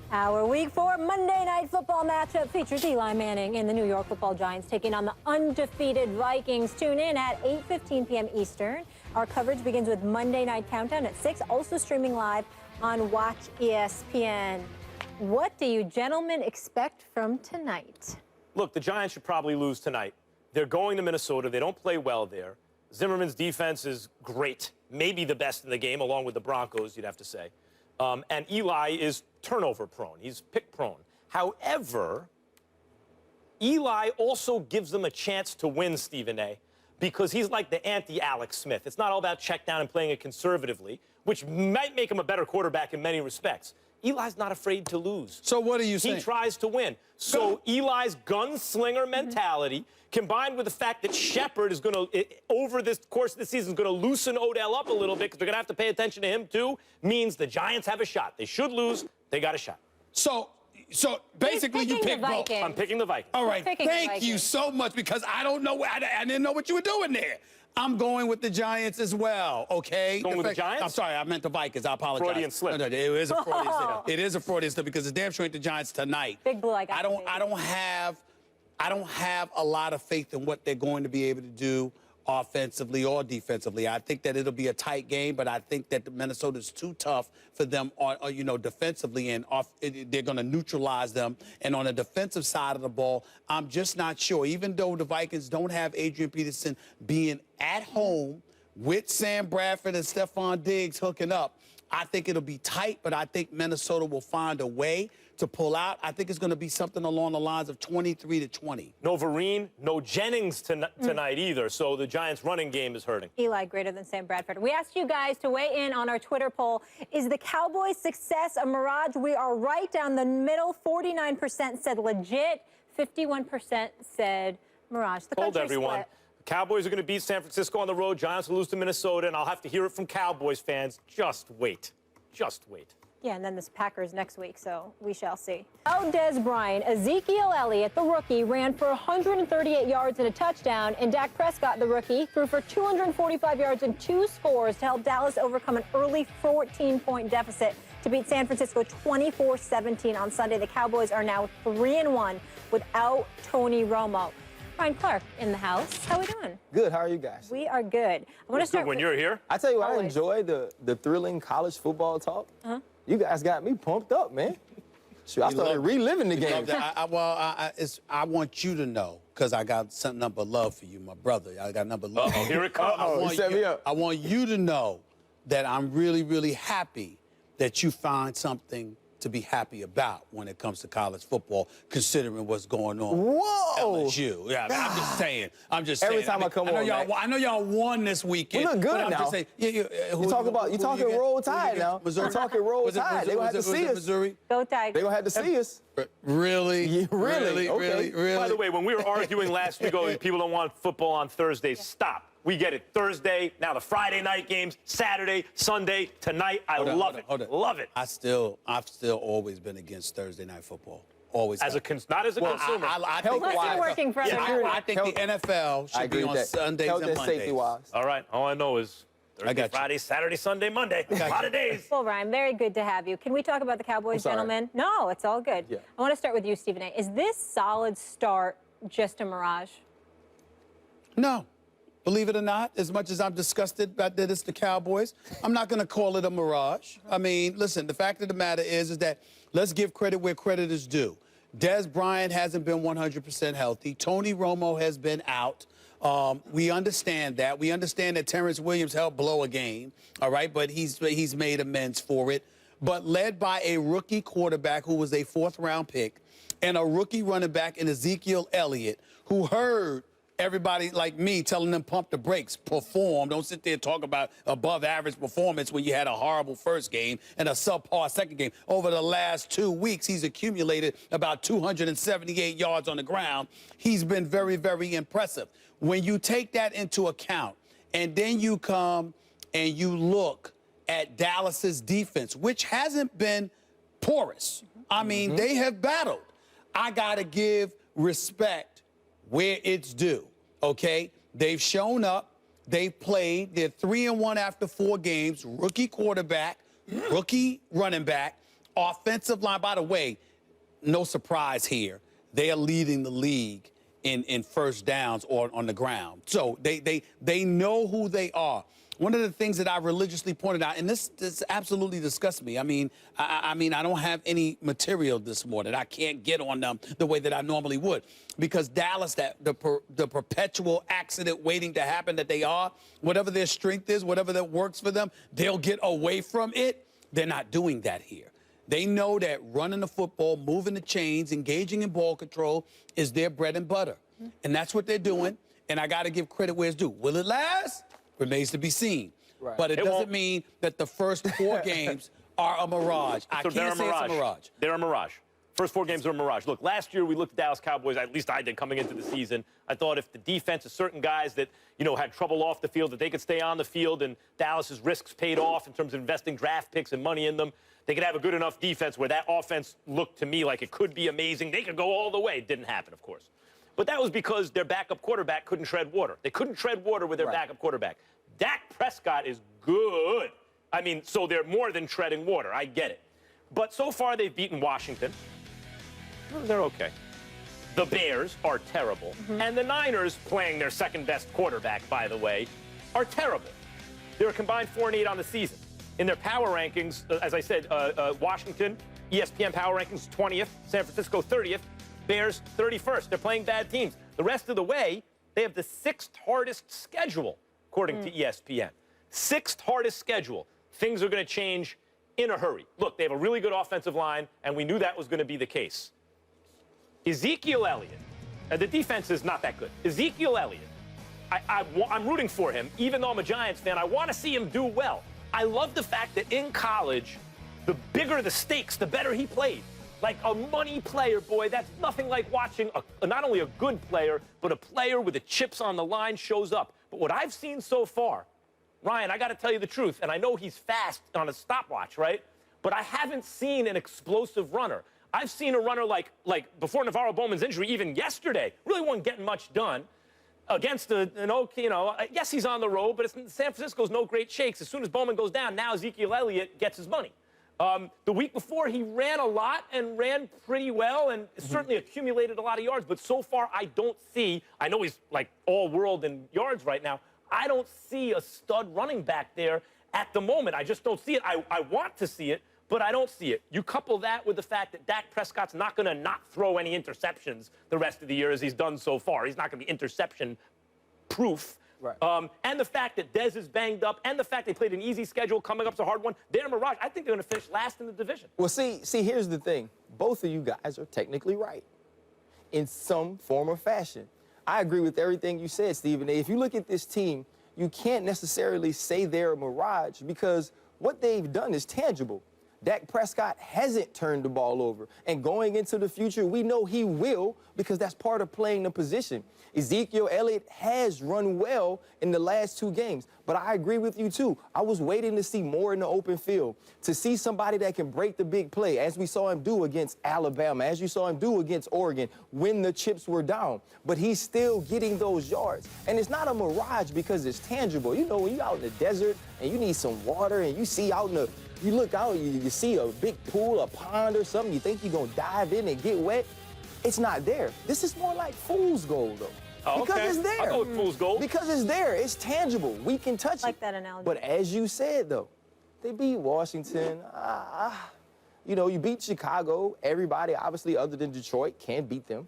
Our Week 4 Monday Night Football matchup features Eli Manning and the New York Football Giants taking on the undefeated Vikings. Tune in at 8:15 p.m. Eastern. Our coverage begins with Monday Night Countdown at 6, also streaming live on Watch ESPN. What do you gentlemen expect from tonight? Look, the Giants should probably lose tonight. They're going to Minnesota. They don't play well there. Zimmerman's defense is great, maybe the best in the game, along with the Broncos, you'd have to say. And Eli is turnover prone. He's pick prone. However, Eli also gives them a chance to win, Stephen A., because he's like the anti-Alex Smith. It's not all about check down and playing it conservatively, which might make him a better quarterback in many respects. Eli's not afraid to lose. So what are you saying? He tries to win. So Eli's gunslinger mentality, combined with the fact that Shepard is going to, over this course of the season, is going to loosen Odell up a little bit because they're going to have to pay attention to him too, means the Giants have a shot. They should lose. They got a shot. So basically you pick both. I'm picking the Vikings. All right, thank you so much, because I don't know, I didn't know what you were doing there. I'm going with the Giants as well, okay? Going with the Giants? I'm sorry, I meant the Vikings. I apologize. Freudian slip. No, it is a Freudian slip. It is a Freudian slip because it's damn sure ain't the Giants tonight. Big Blue, I don't have a lot of faith in what they're going to be able to do offensively or defensively. I think that it'll be a tight game, but I think that Minnesota's too tough for them, defensively, and they're going to neutralize them. And on the defensive side of the ball, I'm just not sure. Even though the Vikings don't have Adrian Peterson being at home with Sam Bradford and Stephon Diggs hooking up, I think it'll be tight, but I think Minnesota will find a way to pull out. I think it's going to be something along the lines of 23-20. No Vereen, no Jennings tonight either, so the Giants' running game is hurting. Eli greater than Sam Bradford. We asked you guys to weigh in on our Twitter poll. Is the Cowboys' success a mirage? We are right down the middle. 49% said legit. 51% said mirage. The Told country everyone. split. Cowboys are going to beat San Francisco on the road. Giants will lose to Minnesota, and I'll have to hear it from Cowboys fans. Just wait. Just wait. Yeah, and then this Packers next week, so we shall see. Des Bryant, Ezekiel Elliott, the rookie, ran for 138 yards and a touchdown, and Dak Prescott, the rookie, threw for 245 yards and 2 scores to help Dallas overcome an early 14-point deficit to beat San Francisco 24-17 on Sunday. The Cowboys are now 3-1 without Tony Romo. Ryan Clark in the house. How we doing? Good. How are you guys? We are good. I want to start when you're here. I tell you what, Always. I enjoy the thrilling college football talk. You guys got me pumped up, man. Shoot, I started reliving the game. I want you to know, because I got some number of love for you, my brother. I got number of love. Here it comes. You set me up. I want you to know that I'm really, really happy that you find something to be happy about when it comes to college football, considering what's going on. Whoa! LSU. Yeah, I'm just saying. Every time I come on, I know y'all won this weekend. We look good I'm now. Just saying, you talking roll tide now. You're talking roll tide. They're going to have to see us. Missouri? Go Tigers. They're going to have to see us. Really? Yeah, really? Okay. Really? By the way, when we were arguing last week, people don't want football on Thursdays, stop. We get it. Thursday, now the Friday night games, Saturday, Sunday, tonight. I love it. Love it. I've still always been against Thursday night football. Always. Not as a consumer. I think Plus you're working for other people. I think the NFL should be on Sundays and Mondays. Safety-wise. All right. All I know is Thursday, Friday, Saturday, Sunday, Monday. A lot of days. Well, Ryan, very good to have you. Can we talk about the Cowboys, gentlemen? No, it's all good. Yeah. I want to start with you, Stephen A. Is this solid start just a mirage? No. Believe it or not, as much as I'm disgusted that it's the Cowboys, I'm not going to call it a mirage. I mean, listen, the fact of the matter is that let's give credit where credit is due. Des Bryant hasn't been 100% healthy. Tony Romo has been out. We understand that. We understand that Terrence Williams helped blow a game, all right, but he's made amends for it. But led by a rookie quarterback who was a 4th-round pick and a rookie running back in Ezekiel Elliott, who heard everybody like me telling them pump the brakes, perform. Don't sit there and talk about above average performance when you had a horrible first game and a subpar second game. Over the last 2 weeks, he's accumulated about 278 yards on the ground. He's been very, very impressive. When you take that into account and then you come and you look at Dallas's defense, which hasn't been porous. I mean, they have battled. I got to give respect where it's due, okay? They've shown up. They've played. They're 3-1 after 4 games. Rookie quarterback, rookie running back, offensive line, by the way, no surprise here. They are leading the league in first downs or on the ground. So they know who they are. One of the things that I religiously pointed out, and this absolutely disgusts me. I mean, I don't have any material this morning. I can't get on them the way that I normally would, because Dallas, the perpetual accident waiting to happen that they are, whatever their strength is, whatever that works for them, they'll get away from it. They're not doing that here. They know that running the football, moving the chains, engaging in ball control is their bread and butter. And that's what they're doing. And I got to give credit where it's due. Will it last? Remains to be seen. Right. But it doesn't mean that the first 4 games are a mirage. I can't say it's a mirage. They're a mirage. First 4 games are a mirage. Look, last year we looked at Dallas Cowboys, at least I did coming into the season. I thought if the defense of certain guys that, had trouble off the field, that they could stay on the field and Dallas's risks paid off in terms of investing draft picks and money in them. They could have a good enough defense where that offense looked to me like it could be amazing. They could go all the way. It didn't happen, of course. But that was because their backup quarterback couldn't tread water. They couldn't tread water with their backup quarterback. Dak Prescott is good. I mean, so they're more than treading water. I get it. But so far they've beaten Washington. They're okay. The Bears are terrible. And the Niners, playing their second-best quarterback, by the way, are terrible. They're a combined 4-8 on the season. In their power rankings, as I said, Washington, ESPN power rankings 20th, San Francisco 30th, Bears 31st. They're playing bad teams. The rest of the way, they have the 6th hardest schedule, according to ESPN. 6th hardest schedule. Things are going to change in a hurry. Look, they have a really good offensive line, and we knew that was going to be the case. Ezekiel Elliott, the defense is not that good. Ezekiel Elliott, I'm rooting for him, even though I'm a Giants fan. I want to see him do well. I love the fact that in college, the bigger the stakes, the better he played. Like a money player, boy, that's nothing like watching not only a good player, but a player with the chips on the line shows up. But what I've seen so far, Ryan, I got to tell you the truth, and I know he's fast on a stopwatch, right? But I haven't seen an explosive runner. I've seen a runner like before Navarro Bowman's injury, even yesterday, really wasn't getting much done. Against an okay, yes, he's on the road, but San Francisco's no great shakes. As soon as Bowman goes down, now Ezekiel Elliott gets his money. The week before, he ran a lot and ran pretty well and certainly accumulated a lot of yards. But so far, I don't see, I know he's like all-world in yards right now, I don't see a stud running back there at the moment. I just don't see it. I want to see it, but I don't see it. You couple that with the fact that Dak Prescott's not going to not throw any interceptions the rest of the year as he's done so far. He's not going to be interception-proof. Right. And the fact that Dez is banged up, and the fact they played an easy schedule coming up to a hard one, they're a mirage. I think they're going to finish last in the division. Well, see, here's the thing. Both of you guys are technically right in some form or fashion. I agree with everything you said, Stephen A. If you look at this team, you can't necessarily say they're a mirage because what they've done is tangible. Dak Prescott hasn't turned the ball over. And going into the future, we know he will because that's part of playing the position. Ezekiel Elliott has run well in the last 2 games. But I agree with you, too. I was waiting to see more in the open field, to see somebody that can break the big play, as we saw him do against Alabama, as you saw him do against Oregon when the chips were down. But he's still getting those yards. And it's not a mirage because it's tangible. You know, when you're out in the desert and you need some water and you see out in the you look out, you see a big pool, a pond or something, you think you're going to dive in and get wet. It's not there. This is more like fool's gold, though. Oh, because it's there. I'll go with fool's gold. Because it's there. It's tangible. We can touch it. I like that analogy. But as you said, though, they beat Washington. You beat Chicago. Everybody, obviously, other than Detroit, can beat them.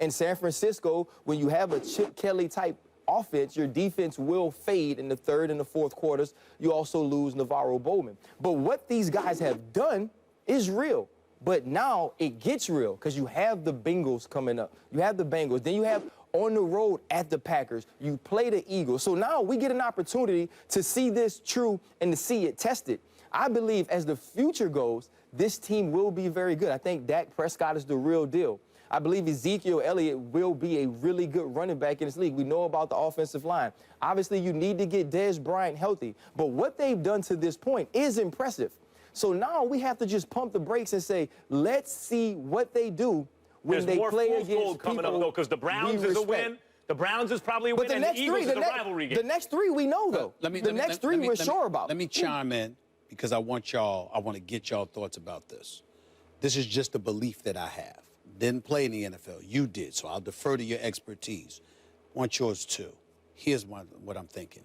And San Francisco, when you have a Chip Kelly-type offense, your defense will fade in the 3rd and the 4th quarters. You also lose Navarro Bowman. But what these guys have done is real. But now it gets real because you have the Bengals coming up. You have the Bengals. Then you have on the road at the Packers. You play the Eagles. So now we get an opportunity to see this true and to see it tested. I believe as the future goes, this team will be very good. I think Dak Prescott is the real deal. I believe Ezekiel Elliott will be a really good running back in this league. We know about the offensive line. Obviously, you need to get Dez Bryant healthy. But what they've done to this point is impressive. So now we have to just pump the brakes and say, let's see what they do when they play against people. There's more fool's gold coming up, though, because the Browns is a win. The Browns is probably a win, and the Eagles is a rivalry game. The next 3 we know, though. The next 3 we're sure about. Let me chime in because I want to get y'all thoughts about this. This is just a belief that I have. Didn't play in the NFL. You did, so I'll defer to your expertise. Want yours too. Here's what I'm thinking.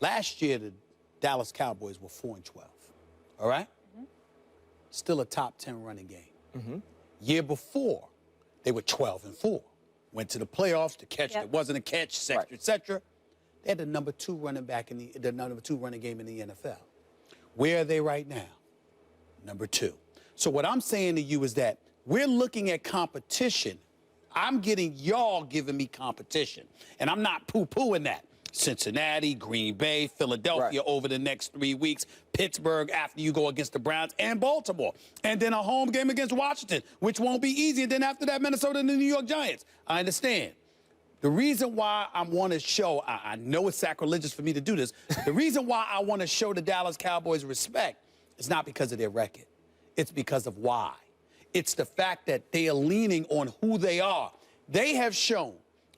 Last year, the Dallas Cowboys were 4-12. All right? Still a top 10 running game. Year before, they were 12-4. Went to the playoffs, the catch that wasn't a catch, et cetera, et cetera. They had the number 2 running back in the number 2 running game in the NFL. Where are they right now? Number 2. So what I'm saying to you is that we're looking at competition. I'm getting y'all giving me competition, and I'm not poo-pooing that. Cincinnati, Green Bay, Philadelphia over the next 3 weeks, Pittsburgh after you go against the Browns, and Baltimore. And then a home game against Washington, which won't be easy. And then after that, Minnesota and the New York Giants. I understand. The reason why I want to show, I know it's sacrilegious for me to do this, the reason why I want to show the Dallas Cowboys respect is not because of their record. It's because of why. It's the fact that they are leaning on who they are. They have shown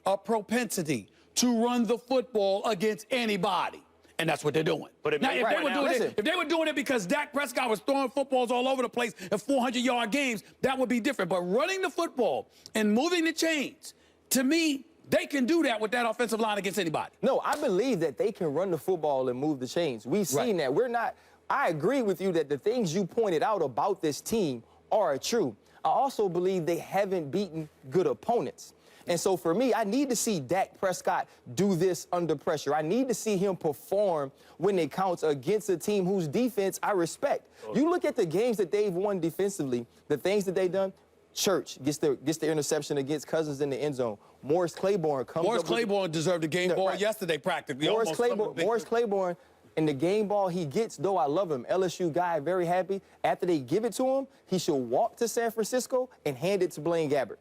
a propensity to run the football against anybody. And that's what they're doing. But now, if they were doing it because Dak Prescott was throwing footballs all over the place in 400-yard games, that would be different. But running the football and moving the chains, to me, they can do that with that offensive line against anybody. No, I believe that they can run the football and move the chains. We've seen that. I agree with you that the things you pointed out about this team are true. I also believe they haven't beaten good opponents. And so for me, I need to see Dak Prescott do this under pressure. I need to see him perform when it counts against a team whose defense I respect. You look at the games that they've won defensively, the things that they've done. Church gets the interception against Cousins in the end zone. Morris Claiborne comes Morris up Claiborne deserved a game ball yesterday practically. Morris Claiborne, and the game ball he gets, though I love him, LSU guy, very happy. After they give it to him, he should walk to San Francisco and hand it to Blaine Gabbert.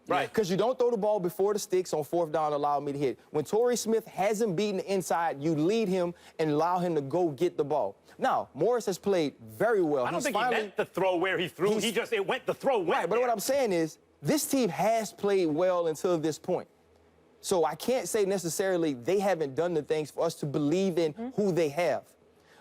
Right. Because you don't throw the ball before the sticks on 4th down, allow me to hit. When Torrey Smith hasn't beaten the inside, you lead him and allow him to go get the ball. Now, Morris has played very well. I don't think he meant the throw where he threw. The throw went. Right, but what I'm saying is, this team has played well until this point. So I can't say necessarily they haven't done the things for us to believe in who they have.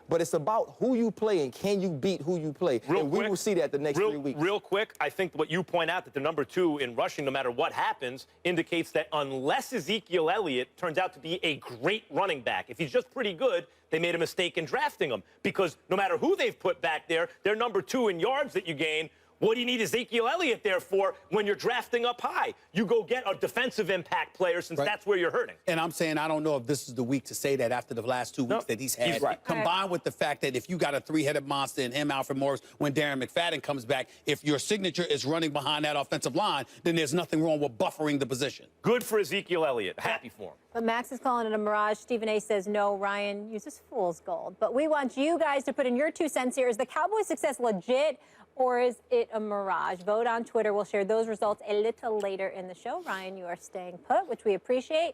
But it's about who you play and can you beat who you play. We will see that the next 3 weeks. Real quick, I think what you point out, that they're number 2 in rushing no matter what happens, indicates that unless Ezekiel Elliott turns out to be a great running back, if he's just pretty good, they made a mistake in drafting him. Because no matter who they've put back there, they're number 2 in yards that you gain. What do you need Ezekiel Elliott there for when you're drafting up high? You go get a defensive impact player since that's where you're hurting. And I'm saying I don't know if this is the week to say that after the last 2 weeks that he's had. Combined with the fact that if you got a 3-headed monster in him, Alfred Morris, when Darren McFadden comes back, if your signature is running behind that offensive line, then there's nothing wrong with buffering the position. Good for Ezekiel Elliott. Happy for him. But Max is calling it a mirage. Stephen A. says, no, Ryan uses fool's gold. But we want you guys to put in your 2 cents here. Is the Cowboys' success legit, or is it a mirage? Vote on Twitter. We'll share those results a little later in the show. Ryan, you are staying put, which we appreciate.